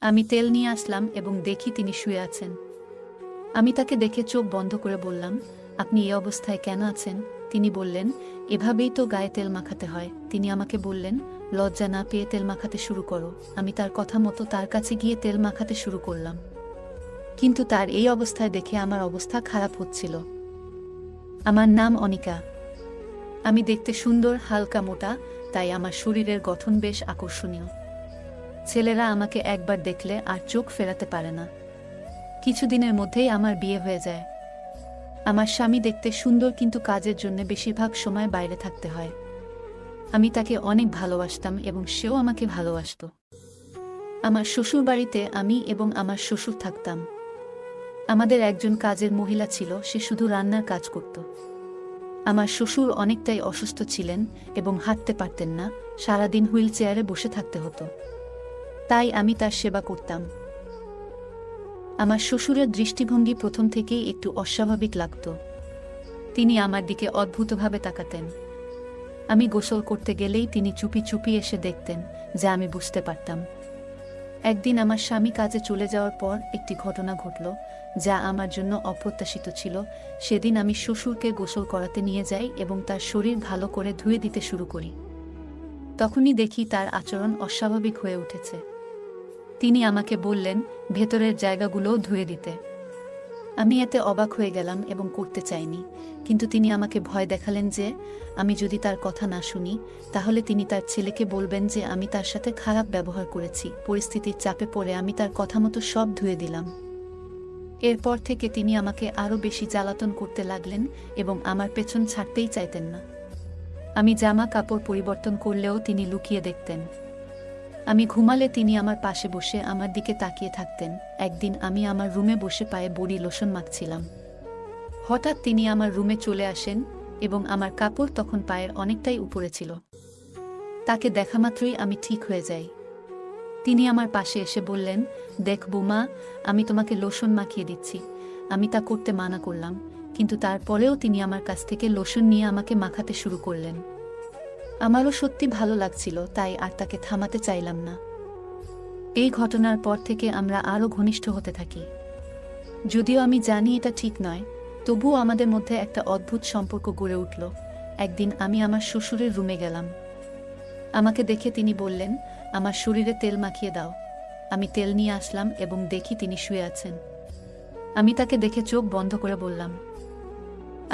আমি তেল নিয়ে আসলাম এবং দেখি তিনি শুয়ে আছেন। আমি তাকে দেখে চোখ বন্ধ করে বললাম, আপনি এই অবস্থায় কেন আছেন? তিনি বললেন, এভাবেই তো গায়ে তেল মাখাতে হয়। তিনি আমাকে বললেন, লজ্জা না পেয়ে তেল মাখাতে শুরু করো। আমি তার কথা মতো তার কাছে গিয়ে তেল মাখাতে শুরু করলাম। কিন্তু তার এই অবস্থায় দেখে আমার অবস্থা খারাপ হচ্ছিল। আমার নাম অনিকা। আমি দেখতে সুন্দর, হালকা মোটা, তাই আমার শরীরের গঠন বেশ আকর্ষণীয়। ছেলেরা আমাকে একবার দেখলে আর চোখ ফেরাতে পারে না। কিছুদিনের মধ্যেই আমার বিয়ে হয়ে যায়। আমার স্বামী দেখতে সুন্দর, কিন্তু কাজের জন্য বেশিরভাগ সময় বাইরে থাকতে হয়। আমি তাকে অনেক ভালোবাসতাম এবং সেও আমাকে ভালোবাসত। আমার শ্বশুর বাড়িতে আমি এবং আমার শ্বশুর থাকতাম। আমাদের একজন কাজের মহিলা ছিল, সে শুধু রান্নার কাজ করত। আমার শ্বশুর অনেকটাই অসুস্থ ছিলেন এবং হাঁটতে পারতেন না, সারাদিন হুইল চেয়ারে বসে থাকতে হতো। তাই আমি তার সেবা করতাম। আমার শ্বশুরের দৃষ্টিভঙ্গি প্রথম থেকেই একটু অস্বাভাবিক লাগত। তিনি আমার দিকে অদ্ভুতভাবে তাকাতেন। আমি গোসল করতে গেলেই তিনি চুপি চুপি এসে দেখতেন, যা আমি বুঝতে পারতাম। একদিন আমার স্বামী কাজে চলে যাওয়ার পর একটি ঘটনা ঘটল, যা আমার জন্য অপ্রত্যাশিত ছিল। সেদিন আমি শ্বশুরকে গোসল করাতে নিয়ে যাই এবং তার শরীর ভালো করে ধুয়ে দিতে শুরু করি। তখনই দেখি তার আচরণ অস্বাভাবিক হয়ে উঠেছে। তিনি আমাকে বললেন ভেতরের জায়গাগুলোও ধুয়ে দিতে। আমি এতে অবাক হয়ে গেলাম এবং করতে চাইনি, কিন্তু তিনি আমাকে ভয় দেখালেন যে আমি যদি তার কথা না শুনি, তাহলে তিনি তার ছেলেকে বলবেন যে আমি তার সাথে খারাপ ব্যবহার করেছি। পরিস্থিতির চাপে পড়ে আমি তার কথা মতো সব ধুয়ে দিলাম। এরপর থেকে তিনি আমাকে আরও বেশি জ্বালাতন করতে লাগলেন এবং আমার পেছন ছাড়তেই চাইতেন না। আমি জামা কাপড় পরিবর্তন করলেও তিনি লুকিয়ে দেখতেন। আমি ঘুমালে তিনি আমার পাশে বসে আমার দিকে তাকিয়ে থাকতেন। একদিন আমি আমার রুমে বসে পায়ে বডি লোশন মাখছিলাম। হঠাৎ তিনি আমার রুমে চলে আসেন এবং আমার কাপড় তখন পায়ের অনেকটাই উপরে ছিল। তাকে দেখামাত্রই আমি ঠিক হয়ে যাই। তিনি আমার পাশে এসে বললেন, দেখ বৌমা, আমি তোমাকে লোশন মাখিয়ে দিচ্ছি। আমি তা করতে মানা করলাম, কিন্তু তারপরেও তিনি আমার কাছ থেকে লোশন নিয়ে আমাকে মাখাতে শুরু করলেন। আমারও সত্যি ভালো লাগছিল, তাই আর তাকে থামাতে চাইলাম না। এই ঘটনার পর থেকে আমরা আরও ঘনিষ্ঠ হতে থাকি। যদিও আমি জানি এটা ঠিক নয়, তবুও আমাদের মধ্যে একটা অদ্ভুত সম্পর্ক গড়ে উঠল। একদিন আমি আমার শ্বশুরের রুমে গেলাম। আমাকে দেখে তিনি বললেন, আমার শরীরে তেল মাখিয়ে দাও। আমি তেল নিয়ে আসলাম এবং দেখি তিনি শুয়ে আছেন। আমি তাকে দেখে চোখ বন্ধ করে বললাম,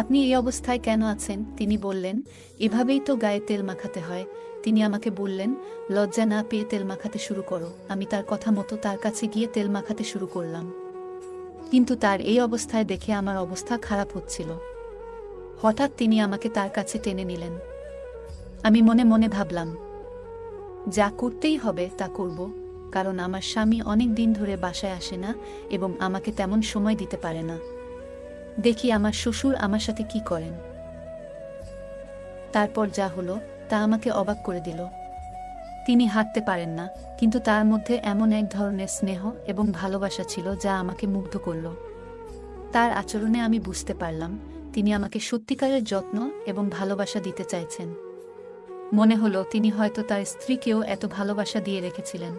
আপনি এই অবস্থায় কেন আছেন? তিনি বললেন, এভাবেই তো গায়ে তেল মাখাতে হয়। তিনি আমাকে বললেন, লজ্জা না পেয়ে তেল মাখাতে শুরু করো। আমি তার কথা মতো তার কাছে গিয়ে তেল মাখাতে শুরু করলাম। কিন্তু তার এই অবস্থায় দেখে আমার অবস্থা খারাপ হচ্ছিল। হঠাৎ তিনি আমাকে তার কাছে টেনে নিলেন। আমি মনে মনে ভাবলাম, যা করতেই হবে তা করব, কারণ আমার স্বামী অনেক দিন ধরে বাসায় আসে না এবং আমাকে তেমন সময় দিতে পারে না। দেখি আমার শ্বশুর আমার সাথে কি করেন। তারপর যা হলো তা আমাকে অবাক করে দিল। তিনি হাঁটতে পারেন না, কিন্তু তার মধ্যে এমন এক ধরনের স্নেহ এবং ভালোবাসা ছিল যা আমাকে মুগ্ধ করল। তার আচরণে আমি বুঝতে পারলাম তিনি আমাকে সত্যিকারের যত্ন এবং ভালোবাসা দিতে চাইছেন। মনে হলো তিনি হয়তো তার স্ত্রীকেও এত ভালোবাসা দিয়ে রেখেছিলেন।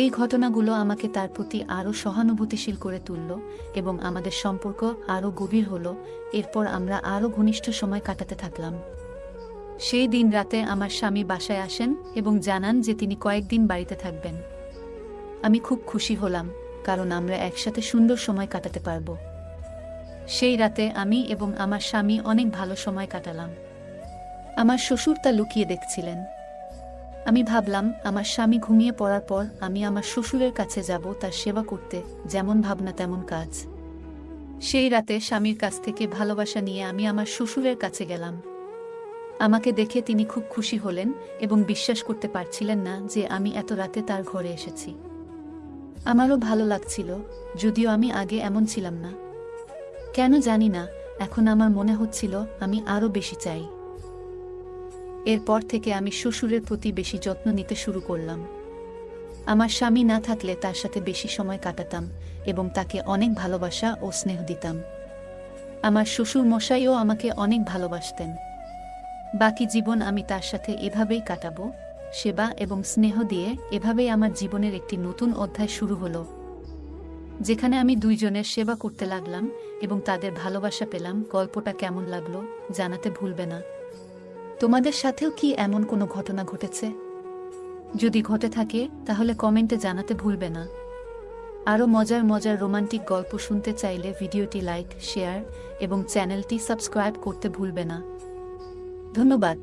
এই ঘটনাগুলো আমাকে তার প্রতি আরও সহানুভূতিশীল করে তুলল এবং আমাদের সম্পর্ক আরও গভীর হলো। এরপর আমরা আরও ঘনিষ্ঠ সময় কাটাতে থাকলাম। সেই দিন রাতে আমার স্বামী বাসায় আসেন এবং জানান যে তিনি কয়েকদিন বাড়িতে থাকবেন। আমি খুব খুশি হলাম, কারণ আমরা একসাথে সুন্দর সময় কাটাতে পারব। সেই রাতে আমি এবং আমার স্বামী অনেক ভালো সময় কাটালাম। আমার শ্বশুর তা লুকিয়ে দেখছিলেন। আমি ভাবলাম আমার স্বামী ঘুমিয়ে পড়ার পর আমি আমার শ্বশুরের কাছে যাব তার সেবা করতে, যেমন ভাবনা তেমন কাজ। সেই রাতে স্বামীর কাছ থেকে ভালোবাসা নিয়ে আমি আমার শ্বশুরের কাছে গেলাম। আমাকে দেখে তিনি খুব খুশি হলেন এবং বিশ্বাস করতে পারছিলেন না যে আমি এত রাতে তার ঘরে এসেছি। আমারও ভালো লাগছিল, যদিও আমি আগে এমন ছিলাম না। কেন জানি না, এখন আমার মনে হচ্ছিল আমি আরও বেশি চাই। এরপর থেকে আমি শ্বশুরের প্রতি বেশি যত্ন নিতে শুরু করলাম। আমার স্বামী না থাকলে তার সাথে বেশি সময় কাটাতাম এবং তাকে অনেক ভালোবাসা ও স্নেহ দিতাম। আমার শ্বশুর মশাইও আমাকে অনেক ভালোবাসতেন। বাকি জীবন আমি তার সাথে এভাবেই কাটাবো, সেবা এবং স্নেহ দিয়ে এভাবেই আমার জীবনের একটি নতুন অধ্যায় শুরু হলো, যেখানে আমি দুইজনের সেবা করতে লাগলাম এবং তাদের ভালোবাসা পেলাম। গল্পটা কেমন লাগলো জানাতে ভুলবে না। তোমাদের সাথেও কি এমন কোনো ঘটনা ঘটেছে? যদি ঘটে থাকে তাহলে কমেন্টে জানাতে ভুলবে না। আরও মজার মজার রোমান্টিক গল্প শুনতে চাইলে ভিডিওটি লাইক, শেয়ার এবং চ্যানেলটি সাবস্ক্রাইব করতে ভুলবে না। ধন্যবাদ।